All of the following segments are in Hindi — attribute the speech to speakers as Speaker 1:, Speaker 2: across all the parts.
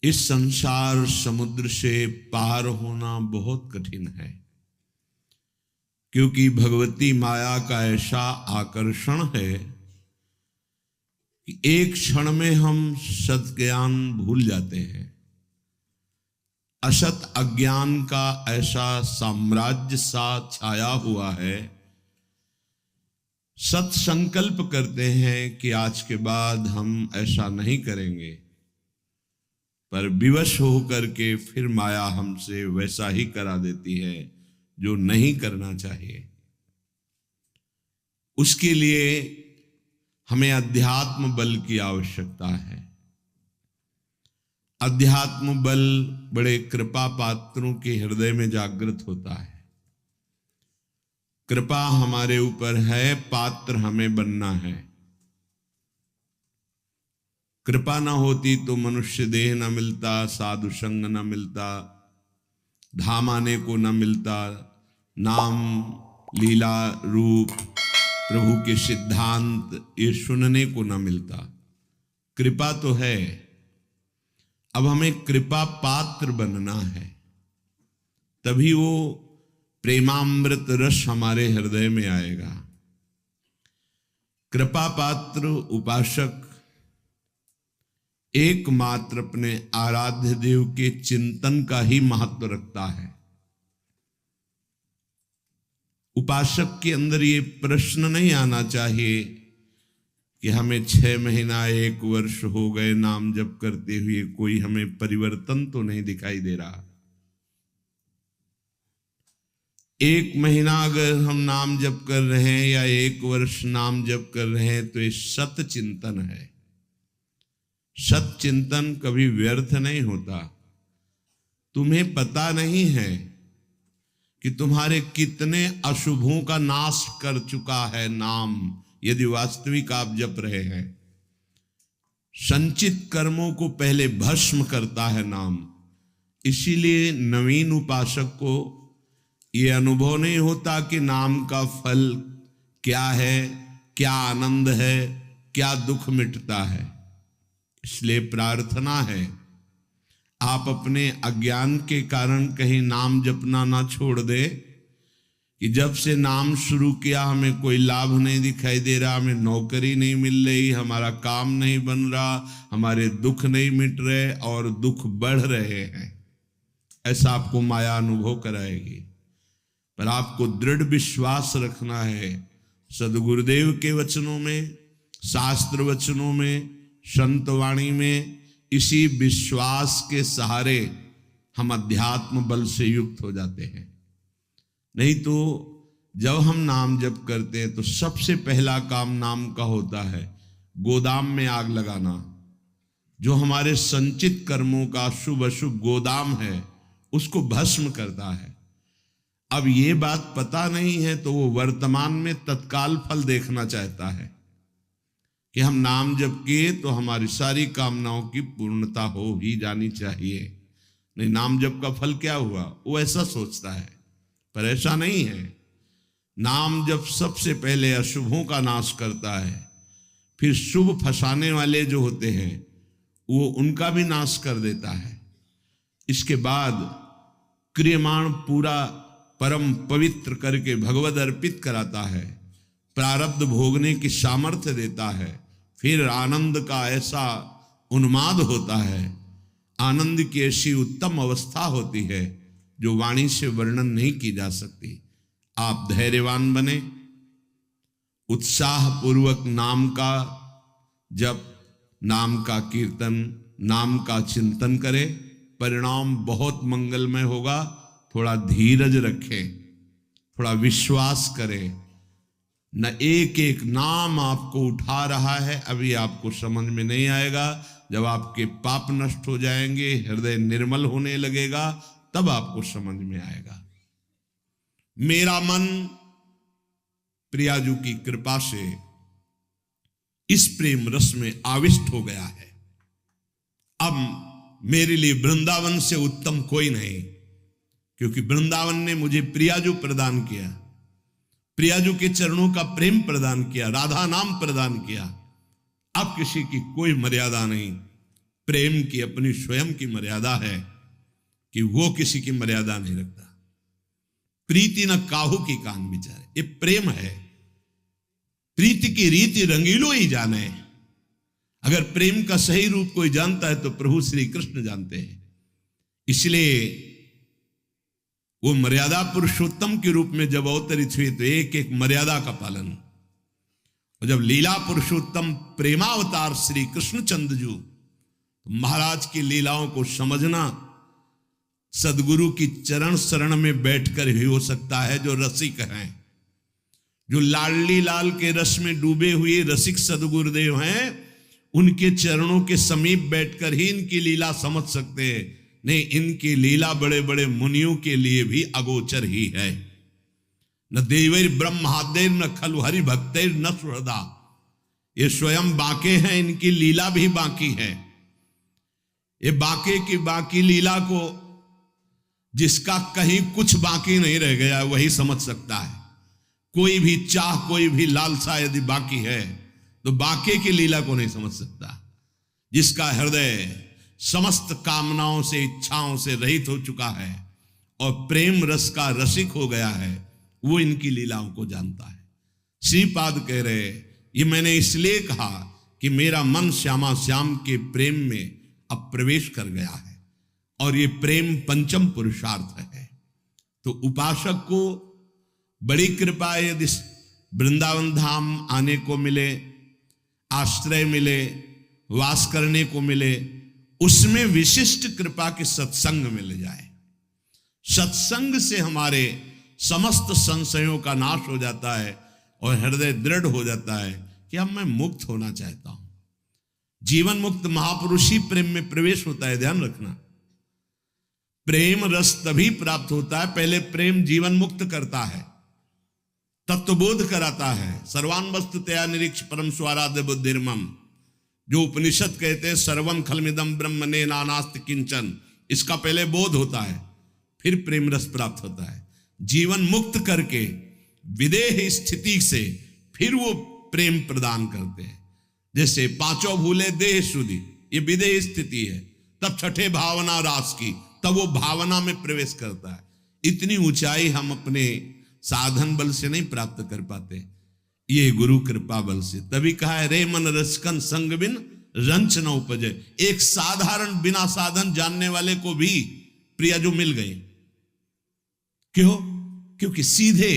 Speaker 1: इस संसार समुद्र से पार होना बहुत कठिन है, क्योंकि भगवती माया का ऐसा आकर्षण है कि एक क्षण में हम सत ज्ञान भूल जाते हैं। असत अज्ञान का ऐसा साम्राज्य सा छाया हुआ है। सत संकल्प करते हैं कि आज के बाद हम ऐसा नहीं करेंगे, पर विवश होकर के फिर माया हमसे वैसा ही करा देती है जो नहीं करना चाहिए। उसके लिए हमें अध्यात्म बल की आवश्यकता है। अध्यात्म बल बड़े कृपा पात्रों के हृदय में जागृत होता है। कृपा हमारे ऊपर है, पात्र हमें बनना है। कृपा ना होती तो मनुष्य देह न मिलता, साधु संग न मिलता, धाम आने को न मिलता, नाम लीला रूप प्रभु के सिद्धांत ये सुनने को न मिलता। कृपा तो है, अब हमें कृपा पात्र बनना है, तभी वो प्रेमामृत रस हमारे हृदय में आएगा। कृपा पात्र उपासक एकमात्र अपने आराध्य देव के चिंतन का ही महत्व रखता है। उपासक के अंदर ये प्रश्न नहीं आना चाहिए कि हमें 6 महीना 1 वर्ष हो गए नाम जप करते हुए, कोई हमें परिवर्तन तो नहीं दिखाई दे रहा। 1 महीना अगर हम नाम जप कर रहे हैं या 1 वर्ष नाम जप कर रहे हैं तो ये सत चिंतन है। सत चिंतन कभी व्यर्थ नहीं होता। तुम्हें पता नहीं है कि तुम्हारे कितने अशुभों का नाश कर चुका है नाम, यदि वास्तविक आप जप रहे हैं। संचित कर्मों को पहले भस्म करता है नाम। इसीलिए नवीन उपासक को यह अनुभव नहीं होता कि नाम का फल क्या है, क्या आनंद है, क्या दुख मिटता है। इसलिए प्रार्थना है आप अपने अज्ञान के कारण कहीं नाम जपना ना छोड़ दे कि जब से नाम शुरू किया हमें कोई लाभ नहीं दिखाई दे रहा, हमें नौकरी नहीं मिल रही, हमारा काम नहीं बन रहा, हमारे दुख नहीं मिट रहे और दुख बढ़ रहे हैं। ऐसा आपको माया अनुभव कराएगी। पर आपको दृढ़ विश्वास रखना है सदगुरुदेव के वचनों में, शास्त्र वचनों में, संत वाणी में। इसी विश्वास के सहारे हम अध्यात्म बल से युक्त हो जाते हैं। नहीं तो जब हम नाम जप करते हैं तो सबसे पहला काम नाम का होता है गोदाम में आग लगाना। जो हमारे संचित कर्मों का शुभ अशुभ गोदाम है उसको भस्म करता है। अब ये बात पता नहीं है तो वो वर्तमान में तत्काल फल देखना चाहता है कि हम नाम जप किए तो हमारी सारी कामनाओं की पूर्णता हो ही जानी चाहिए। नहीं, नाम जप का फल क्या हुआ, वो ऐसा सोचता है। पर ऐसा नहीं है। नाम जप सबसे पहले अशुभों का नाश करता है, फिर शुभ फंसाने वाले जो होते हैं वो उनका भी नाश कर देता है। इसके बाद क्रियमाण पूरा परम पवित्र करके भगवद अर्पित कराता है, प्रारब्ध भोगने की सामर्थ्य देता है। फिर आनंद का ऐसा उन्माद होता है, आनंद की ऐसी उत्तम अवस्था होती है जो वाणी से वर्णन नहीं की जा सकती। आप धैर्यवान बने, उत्साह पूर्वक नाम का जप, नाम का कीर्तन, नाम का चिंतन करें। परिणाम बहुत मंगलमय होगा। थोड़ा धीरज रखें, थोड़ा विश्वास करें। न एक एक नाम आपको उठा रहा है, अभी आपको समझ में नहीं आएगा। जब आपके पाप नष्ट हो जाएंगे, हृदय निर्मल होने लगेगा, तब आपको समझ में आएगा। मेरा मन प्रियाजू की कृपा से इस प्रेम रस में आविष्ट हो गया है। अब मेरे लिए वृंदावन से उत्तम कोई नहीं, क्योंकि वृंदावन ने मुझे प्रियाजू प्रदान किया, प्रियाजू के चरणों का प्रेम प्रदान किया, राधा नाम प्रदान किया। अब किसी की कोई मर्यादा नहीं। प्रेम की अपनी स्वयं की मर्यादा है कि वो किसी की मर्यादा नहीं रखता। प्रीति न काहू की कान विचारे, ये प्रेम है। प्रीति की रीति रंगीलो ही जाने। अगर प्रेम का सही रूप कोई जानता है तो प्रभु श्री कृष्ण जानते हैं। इसलिए वो मर्यादा पुरुषोत्तम के रूप में जब अवतरित हुए तो एक एक मर्यादा का पालन। और जब लीला पुरुषोत्तम प्रेमावतार श्री कृष्णचंद्र जी, तो महाराज की लीलाओं को समझना सदगुरु की चरण शरण में बैठकर ही हो सकता है। जो रसिक हैं, जो लाडली लाल के रस में डूबे हुए रसिक सदगुरुदेव हैं, उनके चरणों के समीप बैठकर ही इनकी लीला समझ सकते हैं। नहीं, इनकी लीला बड़े बड़े मुनियों के लिए भी अगोचर ही है। न देवैर ब्रह्मादेर न खलु हरि भक्तेर न सुहृदा, ये स्वयं बाके हैं, इनकी लीला भी बाकी है। ये बाके की बाकी लीला को जिसका कहीं कुछ बाकी नहीं रह गया वही समझ सकता है। कोई भी चाह, कोई भी लालसा यदि बाकी है तो बाके की लीला को नहीं समझ सकता। जिसका हृदय समस्त कामनाओं से, इच्छाओं से रहित हो चुका है और प्रेम रस का रसिक हो गया है, वो इनकी लीलाओं को जानता है। श्रीपाद कह रहे, ये मैंने इसलिए कहा कि मेरा मन श्यामा श्याम के प्रेम में अब प्रवेश कर गया है और ये प्रेम पंचम पुरुषार्थ है। तो उपासक को बड़ी कृपा यदि वृंदावन धाम आने को मिले, आश्रय मिले, वास करने को मिले, उसमें विशिष्ट कृपा के सत्संग मिल जाए। सत्संग से हमारे समस्त संशयों का नाश हो जाता है और हृदय दृढ़ हो जाता है कि अब मैं मुक्त होना चाहता हूं। जीवन मुक्त महापुरुषी प्रेम में प्रवेश होता है, ध्यान रखना। प्रेम रस तभी प्राप्त होता है, पहले प्रेम जीवन मुक्त करता है, तत्वबोध कराता है। सर्वान वस्तु तया निरीक्ष परम स्वाराध्य बुद्धिर्मम, जो उपनिषद कहते हैं सर्वम खलमिदम ब्रह्मणे नानास्ति किंचन, इसका पहले बोध होता है, फिर प्रेम रस प्राप्त होता है। जीवन मुक्त करके विदेह स्थिति से फिर वो प्रेम प्रदान करते हैं। जैसे पांचों भूले देह शुद्धि, ये विदेह स्थिति है। तब छठे भावना रास की, तब वो भावना में प्रवेश करता है। इतनी ऊंचाई हम अपने साधन बल से नहीं प्राप्त कर पाते, ये गुरु कृपा बल से। तभी कहा है रे मन रसकन संग बिन रंच न उपजे। एक साधारण बिना साधन जानने वाले को भी प्रिया जो मिल गई। क्यों? क्योंकि सीधे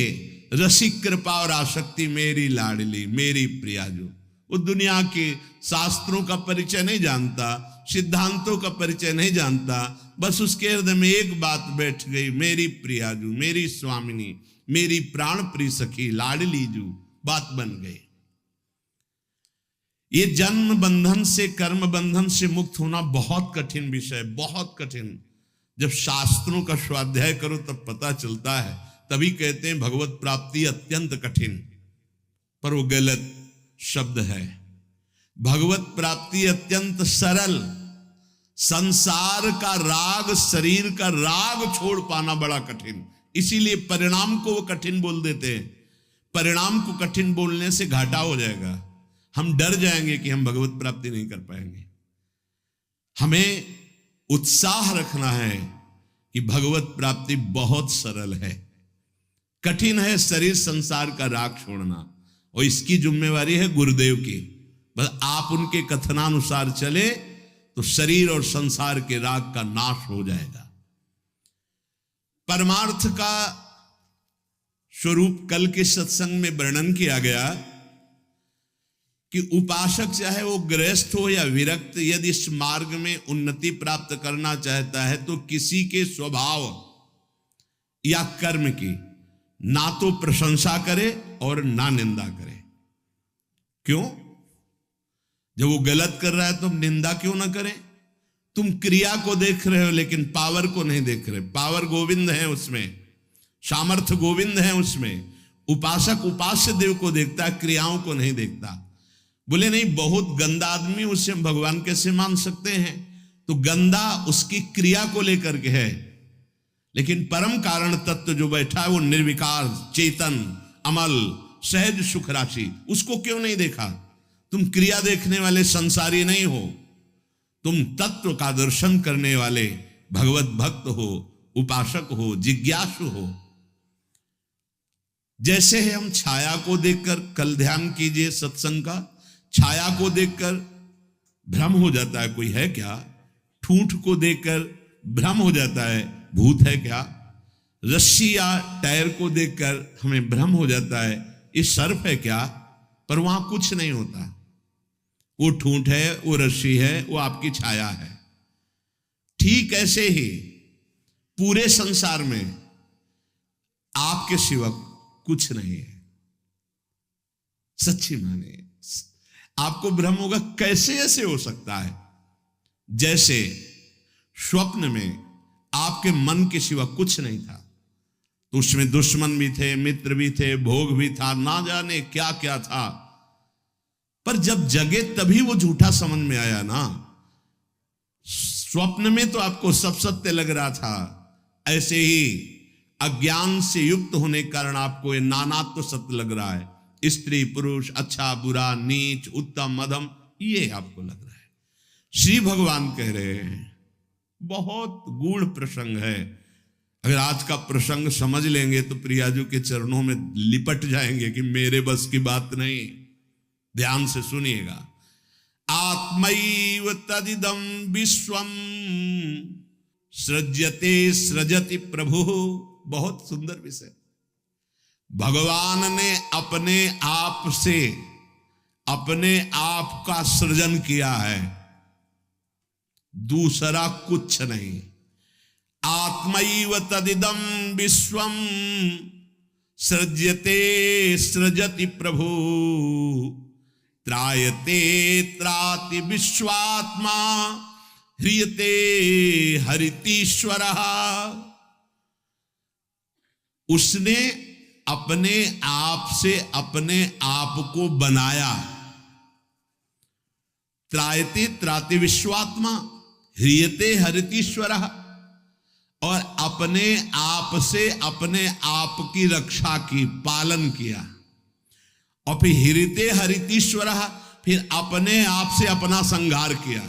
Speaker 1: रसिक कृपा और आसक्ति मेरी लाडली मेरी प्रिया जो, वो दुनिया के शास्त्रों का परिचय नहीं जानता, सिद्धांतों का परिचय नहीं जानता, बस उसके हृदय में एक बात बैठ गई, मेरी प्रियाजू, मेरी स्वामिनी, मेरी प्राण प्रिय सखी लाडली जू, बात बन गई। ये जन्म बंधन से, कर्म बंधन से मुक्त होना बहुत कठिन विषय, बहुत कठिन। जब शास्त्रों का स्वाध्याय करो तब पता चलता है। तभी कहते हैं भगवत प्राप्ति अत्यंत कठिन, पर वो गलत शब्द है। भगवत प्राप्ति अत्यंत सरल। संसार का राग, शरीर का राग छोड़ पाना बड़ा कठिन। इसीलिए परिणाम को वो कठिन बोल देते हैं। परिणाम को कठिन बोलने से घाटा हो जाएगा, हम डर जाएंगे कि हम भगवत प्राप्ति नहीं कर पाएंगे। हमें उत्साह रखना है कि भगवत प्राप्ति बहुत सरल है। कठिन है शरीर संसार का राग छोड़ना, और इसकी जिम्मेवारी है गुरुदेव की। बस आप उनके कथनानुसार चले तो शरीर और संसार के राग का नाश हो जाएगा। परमार्थ का स्वरूप कल के सत्संग में वर्णन किया गया कि उपासक चाहे वो गृहस्थ हो या विरक्त, यदि इस मार्ग में उन्नति प्राप्त करना चाहता है तो किसी के स्वभाव या कर्म की ना तो प्रशंसा करे और ना निंदा करे। क्यों? जब वो गलत कर रहा है तो निंदा क्यों ना करें? तुम क्रिया को देख रहे हो लेकिन पावर को नहीं देख रहे। पावर गोविंद है उसमें, सामर्थ्य गोविंद है उसमें। उपासक उपास्य देव को देखता है, क्रियाओं को नहीं देखता। बोले नहीं, बहुत गंदा आदमी, उससे हम भगवान कैसे मान सकते हैं? तो गंदा उसकी क्रिया को लेकर के है, लेकिन परम कारण तत्व जो बैठा है वो निर्विकार, चेतन, अमल, सहज सुख राशि, उसको क्यों नहीं देखा? तुम क्रिया देखने वाले संसारी नहीं हो, तुम तत्व का दर्शन करने वाले भगवत भक्त हो, उपासक हो, जिज्ञासु हो। जैसे है हम छाया को देखकर, कल ध्यान कीजिए सत्संग का, छाया को देखकर भ्रम हो जाता है कोई है क्या, ठूंठ को देखकर भ्रम हो जाता है भूत है क्या, रस्सी या टायर को देखकर हमें भ्रम हो जाता है ये सर्प है क्या, पर वहां कुछ नहीं होता। वो ठूंठ है, वो रस्सी है, वो आपकी छाया है। ठीक ऐसे ही पूरे संसार में आपके सिवा कुछ नहीं है। सच्ची माने आपको भ्रम होगा, कैसे ऐसे हो सकता है? जैसे स्वप्न में आपके मन के सिवा कुछ नहीं था, तो उसमें दुश्मन भी थे, मित्र भी थे, भोग भी था, ना जाने क्या क्या था, पर जब जगे तभी वो झूठा समझ में आया ना। स्वप्न में तो आपको सब सत्य लग रहा था, ऐसे ही अज्ञान से युक्त होने के कारण आपको ये नानात्व तो सत्य लग रहा है। स्त्री पुरुष, अच्छा बुरा, नीच उत्तम मध्यम, ये आपको लग रहा है। श्री भगवान कह रहे हैं, बहुत गूढ़ प्रसंग है। अगर आज का प्रसंग समझ लेंगे तो प्रियाजू के चरणों में लिपट जाएंगे कि मेरे बस की बात नहीं। ध्यान से सुनिएगा। आत्मैव तदिदं विश्वम सृज्यते सृजति प्रभु। बहुत सुंदर विषय। भगवान ने अपने आप से अपने आप का सृजन किया है, दूसरा कुछ नहीं। आत्मैव तदिदं विश्वम सृज्यते सृजति प्रभु त्रायते त्राति विश्वात्मा ह्रियते हरितीश्वरः। उसने अपने आप से अपने आप को बनाया। त्रायते त्राति विश्वात्मा ह्रियते हरितीश्वरः, और अपने आप से अपने आप की रक्षा की, पालन किया। और फिर ह्रियते हरितीश्वरः, फिर अपने आप से अपना संहार किया।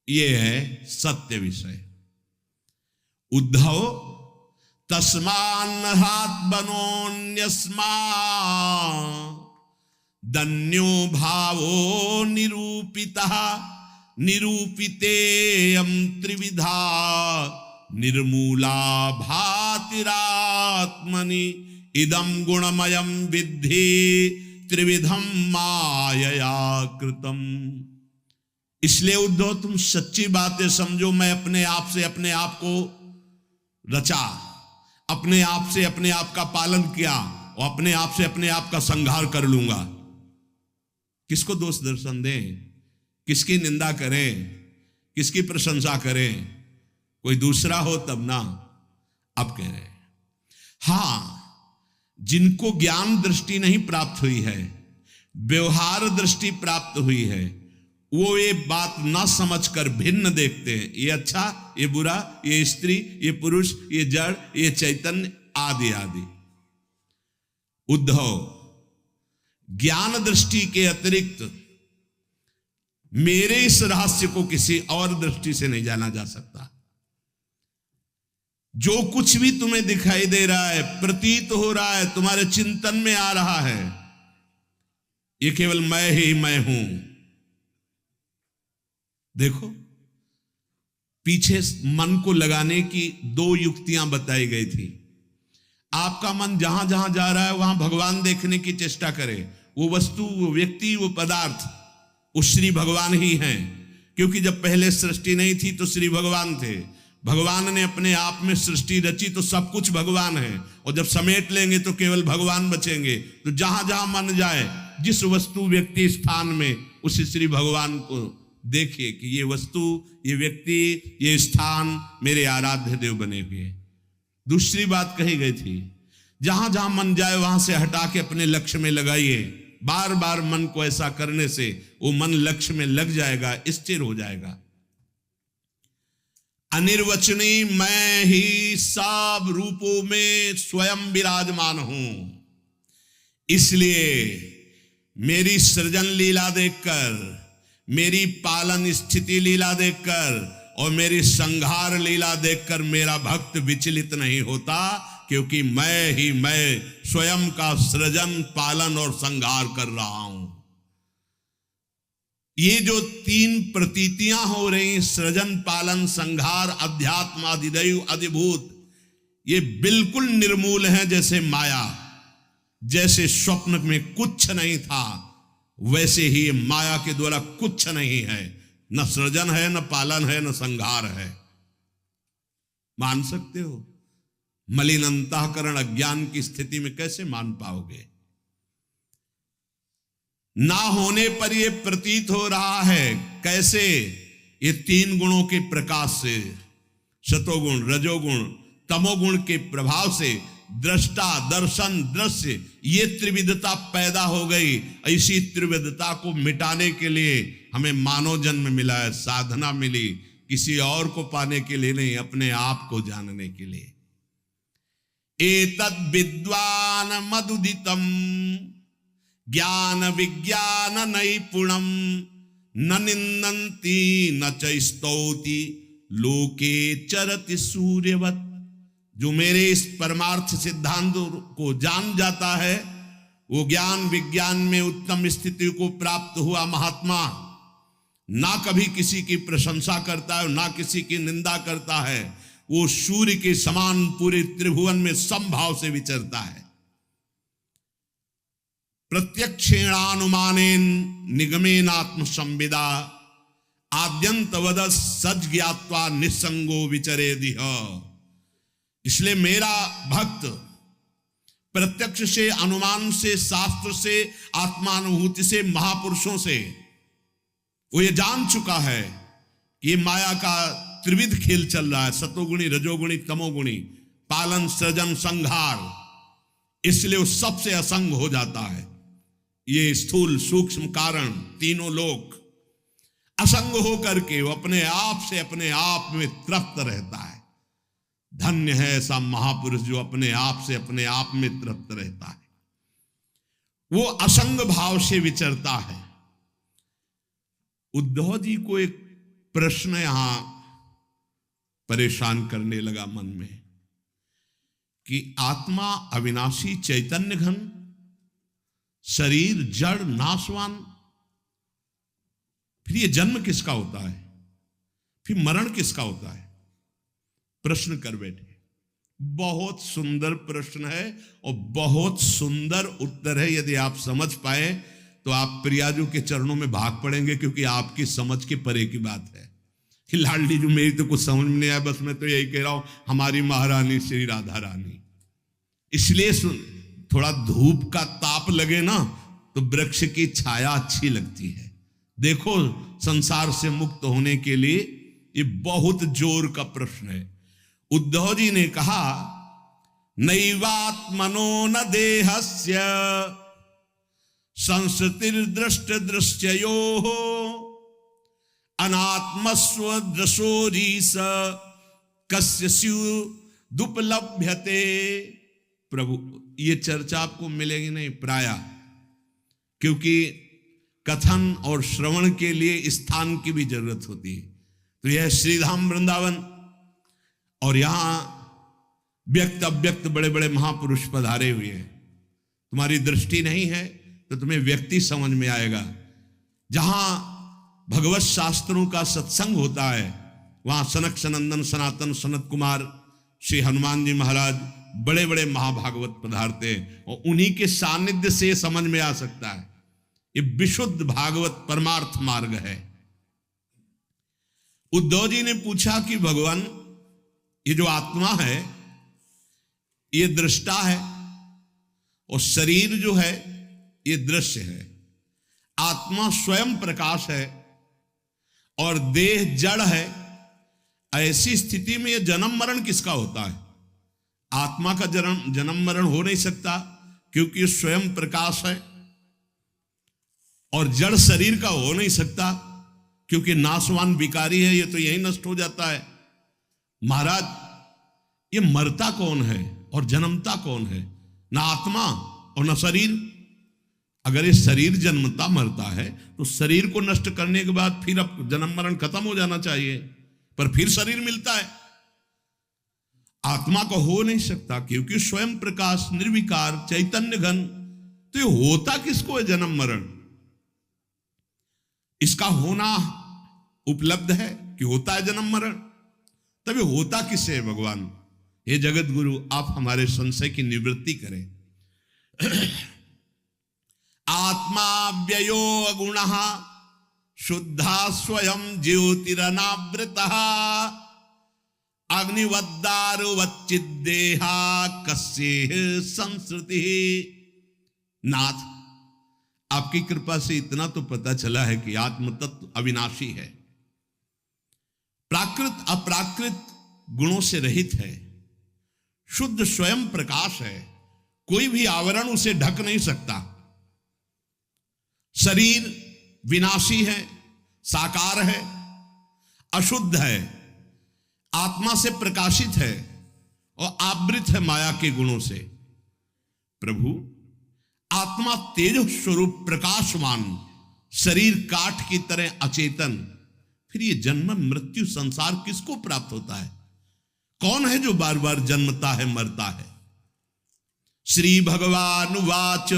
Speaker 1: यह है सत्य विषय। उद्धव तस्मान्नहात् बनोन्यस्मा दन्यो भावो निरूपितः निरूपितेयं त्रिविधा निर्मूला भातिरात्मनि इदं गुणमयं विद्धि त्रिविधं मायया कृतम्। इसलिए उद्धव तुम सच्ची बातें समझो। मैं अपने आप से अपने आप को रचा, अपने आप से अपने आप का पालन किया, और अपने आप से अपने आप का संहार कर लूंगा। किसको दोष दर्शन दें, किसकी निंदा करें, किसकी प्रशंसा करें? कोई दूसरा हो तब ना। अब कह रहे हैं, हां, जिनको ज्ञान दृष्टि नहीं प्राप्त हुई है, व्यवहार दृष्टि प्राप्त हुई है, वो ये बात ना समझकर भिन्न देखते हैं। ये अच्छा, ये बुरा, ये स्त्री, ये पुरुष, ये जड़, ये चैतन्य, आदि आदि। उद्धव, ज्ञान दृष्टि के अतिरिक्त मेरे इस रहस्य को किसी और दृष्टि से नहीं जाना जा सकता। जो कुछ भी तुम्हें दिखाई दे रहा है, प्रतीत हो रहा है, तुम्हारे चिंतन में आ रहा है, ये केवल मैं ही मैं हूं। देखो, पीछे मन को लगाने की दो युक्तियां बताई गई थी। आपका मन जहां जहां जा रहा है वहां भगवान देखने की चेष्टा करे। वो वस्तु, वो व्यक्ति, वो पदार्थ, वो श्री भगवान ही हैं। क्योंकि जब पहले सृष्टि नहीं थी तो श्री भगवान थे। भगवान ने अपने आप में सृष्टि रची तो सब कुछ भगवान है, और जब समेट लेंगे तो केवल भगवान बचेंगे। तो जहां जहां मन जाए, जिस वस्तु व्यक्ति स्थान में, उस श्री भगवान को देखिए कि ये वस्तु, ये व्यक्ति, ये स्थान मेरे आराध्य देव बने हुए। दूसरी बात कही गई थी, जहां जहां मन जाए वहां से हटा के अपने लक्ष्य में लगाइए। बार बार मन को ऐसा करने से वो मन लक्ष्य में लग जाएगा, स्थिर हो जाएगा। अनिर्वचनीय मैं ही सब रूपों में स्वयं विराजमान हूं। इसलिए मेरी सृजन लीला देखकर, मेरी पालन स्थिति लीला देखकर और मेरी संहार लीला देखकर मेरा भक्त विचलित नहीं होता, क्योंकि मैं स्वयं का सृजन, पालन और संहार कर रहा हूं। ये जो तीन प्रतीतियां हो रही, सृजन, पालन, संहार, अध्यात्म, अधिदैव, अधिभूत, ये बिल्कुल निर्मूल हैं। जैसे माया, जैसे स्वप्न में कुछ नहीं था, वैसे ही माया के द्वारा कुछ नहीं है। न सृजन है, न पालन है, न संहार है। मान सकते हो? मलिन अंतःकरण अज्ञान की स्थिति में कैसे मान पाओगे? ना होने पर यह प्रतीत हो रहा है। कैसे? ये तीन गुणों के प्रकाश से, सतोगुण, रजोगुण, तमोगुण के प्रभाव से दृष्टा, दर्शन, दृश्य, ये त्रिविधता पैदा हो गई। इसी त्रिविधता को मिटाने के लिए हमें मानव जन्म मिला है, साधना मिली, किसी और को पाने के लिए नहीं, अपने आप को जानने के लिए। एतद् विद्वान मदुदितम ज्ञान विज्ञान नैपुणम न निन्दन्ति न च स्तौति लोके चरति सूर्यवत्। जो मेरे इस परमार्थ सिद्धांत को जान जाता है, वो ज्ञान विज्ञान में उत्तम स्थिति को प्राप्त हुआ महात्मा ना कभी किसी की प्रशंसा करता है, ना किसी की निंदा करता है। वो सूर्य के समान पूरे त्रिभुवन में समभाव से विचरता है। प्रत्यक्षेणानुमानेन निगमेनात्म संविदा आद्यंतवद सज ज्ञात्वा निसंगो विचरेदिह। इसलिए मेरा भक्त प्रत्यक्ष से, अनुमान से, शास्त्र से, आत्मानुभूति से, महापुरुषों से वो ये जान चुका है कि ये माया का त्रिविध खेल चल रहा है, सतोगुणी, रजोगुणी, तमोगुणी, पालन, सृजन, संहार। इसलिए वो सबसे असंग हो जाता है। ये स्थूल सूक्ष्म कारण तीनों लोक असंग होकर के वो अपने आप से अपने आप में तृप्त रहता है। धन्य है ऐसा महापुरुष जो अपने आप से अपने आप में तृप्त रहता है, वो असंग भाव से विचरता है। उद्धव जी को एक प्रश्न यहां परेशान करने लगा मन में कि आत्मा अविनाशी चैतन्य घन, शरीर जड़ नाशवान, फिर ये जन्म किसका होता है, फिर मरण किसका होता है? प्रश्न कर बैठे। बहुत सुंदर प्रश्न है और बहुत सुंदर उत्तर है। यदि आप समझ पाए तो आप प्रियाजू के चरणों में भाग पड़ेंगे, क्योंकि आपकी समझ के परे की बात है। कि लाडली जो मेरी तो कुछ समझ में नहीं आया, बस मैं तो यही कह रहा हूं, हमारी महारानी श्री राधा रानी। इसलिए थोड़ा धूप का ताप लगे ना तो वृक्ष की छाया अच्छी लगती है। देखो, संसार से मुक्त होने के लिए ये बहुत जोर का प्रश्न है। उद्धव जी ने कहा, नैवात्मनो न देहस्य संसृतिर्दृष्ट दृश्ययोः अनात्मस्व दृशोरीस कस्य स्युदुपलभ्यते। प्रभु, ये चर्चा आपको मिलेगी नहीं प्राय, क्योंकि कथन और श्रवण के लिए स्थान की भी जरूरत होती है। तो यह श्रीधाम वृंदावन, और यहां व्यक्त अव्यक्त बड़े बड़े महापुरुष पधारे हुए हैं। तुम्हारी दृष्टि नहीं है तो तुम्हें व्यक्ति समझ में आएगा। जहां भगवत शास्त्रों का सत्संग होता है, वहां सनक सनंदन सनातन सनत कुमार श्री हनुमान जी महाराज, बड़े बड़े महाभागवत पधारते हैं, और उन्हीं के सानिध्य से समझ में आ सकता है। ये विशुद्ध भागवत परमार्थ मार्ग है। उद्धव जी ने पूछा कि भगवान, ये जो आत्मा है ये दृष्टा है, और शरीर जो है ये दृश्य है। आत्मा स्वयं प्रकाश है और देह जड़ है। ऐसी स्थिति में ये जन्म मरण किसका होता है? आत्मा का जन्म मरण हो नहीं सकता, क्योंकि ये स्वयं प्रकाश है। और जड़ शरीर का हो नहीं सकता, क्योंकि नाशवान विकारी है, ये तो यही नष्ट हो जाता है। महाराज, ये मरता कौन है और जन्मता कौन है? ना आत्मा और ना शरीर। अगर ये शरीर जन्मता मरता है तो शरीर को नष्ट करने के बाद फिर अब जन्म मरण खत्म हो जाना चाहिए, पर फिर शरीर मिलता है। आत्मा को हो नहीं सकता, क्योंकि स्वयं प्रकाश निर्विकार चैतन्य घन। तो ये होता किसको है जन्म मरण? इसका होना उपलब्ध है कि होता है जन्म मरण, तभी होता किससे है भगवान? हे जगत गुरु, आप हमारे संशय की निवृत्ति करें। आत्मा व्ययो गुणः शुद्धा स्वयं ज्योतिरनावृतः अग्निवद्दारुवच्चिद्देहा कस्येह संसृति। नाथ, आपकी कृपा से इतना तो पता चला है कि आत्म तत्व अविनाशी है, प्राकृत अप्राकृत गुणों से रहित है, शुद्ध स्वयं प्रकाश है, कोई भी आवरण उसे ढक नहीं सकता। शरीर विनाशी है, साकार है, अशुद्ध है, आत्मा से प्रकाशित है और आवृत है माया के गुणों से। प्रभु, आत्मा तेज स्वरूप प्रकाशवान, शरीर काठ की तरह अचेतन, फिर ये जन्म मृत्यु संसार किसको प्राप्त होता है? कौन है जो बार बार जन्मता है मरता है? श्री भगवान वाच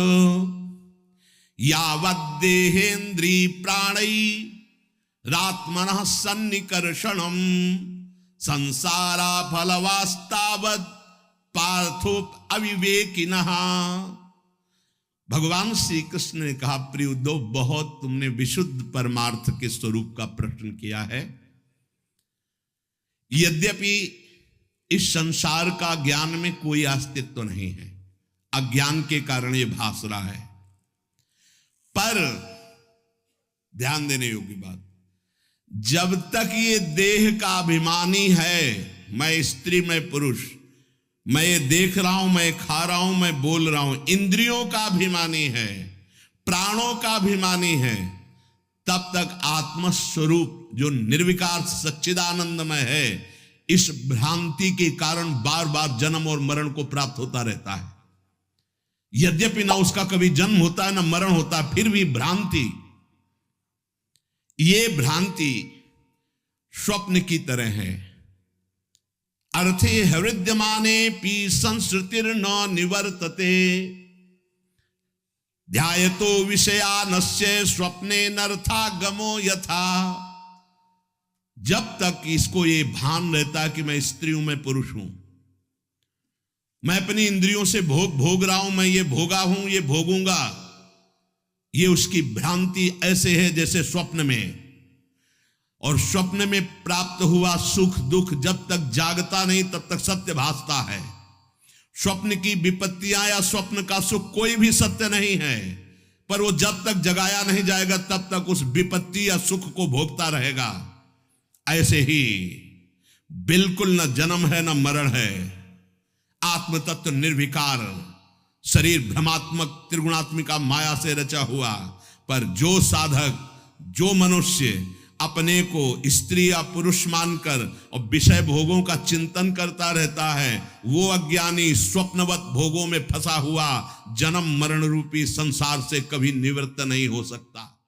Speaker 1: यावद्देहेन्द्री प्राणै रात्मनः सन्निकर्षणम संसारा फलवास्तावद पार्थो अविवेकिनः। भगवान श्री कृष्ण ने कहा, प्रिय उद्धव, बहुत तुमने विशुद्ध परमार्थ के स्वरूप का प्रश्न किया है। यद्यपि इस संसार का ज्ञान में कोई अस्तित्व नहीं है, अज्ञान के कारण ये भास रहा है, पर ध्यान देने योग्य बात, जब तक ये देह का अभिमानी है, मैं स्त्री मैं पुरुष, मैं ये देख रहा हूं, मैं खा रहा हूं, मैं बोल रहा हूं, इंद्रियों का अभिमानी है, प्राणों का अभिमानी है, तब तक आत्मस्वरूप जो निर्विकार सच्चिदानंदमय है, इस भ्रांति के कारण बार बार जन्म और मरण को प्राप्त होता रहता है। यद्यपि ना उसका कभी जन्म होता है ना मरण होता है, फिर भी भ्रांति, ये भ्रांति स्वप्न की तरह है। अर्थे हृद्यमाने पी संस्कृतिर न निवर्तते ध्यायतो विषयानस्य स्वप्ने नर्थागमो यथा। जब तक इसको ये भान रहता है कि मैं स्त्री हूं, मैं पुरुष हूं, मैं अपनी इंद्रियों से भोग रहा हूं, मैं ये भोगा हूं, ये भोगूंगा, ये उसकी भ्रांति ऐसे है जैसे स्वप्न में। और स्वप्न में प्राप्त हुआ सुख दुख जब तक जागता नहीं तब तक सत्य भासता है। स्वप्न की विपत्तियां या स्वप्न का सुख कोई भी सत्य नहीं है, पर वो जब तक जगाया नहीं जाएगा तब तक उस विपत्ति या सुख को भोगता रहेगा। ऐसे ही बिल्कुल न जन्म है न मरण है, आत्म तत्व निर्विकार, शरीर भ्रमात्मक त्रिगुणात्मिका माया से रचा हुआ। पर जो साधक, जो मनुष्य अपने को स्त्री या पुरुष मानकर और विषय भोगों का चिंतन करता रहता है, वो अज्ञानी स्वप्नवत भोगों में फंसा हुआ जन्म मरण रूपी संसार से कभी निवृत्त नहीं हो सकता।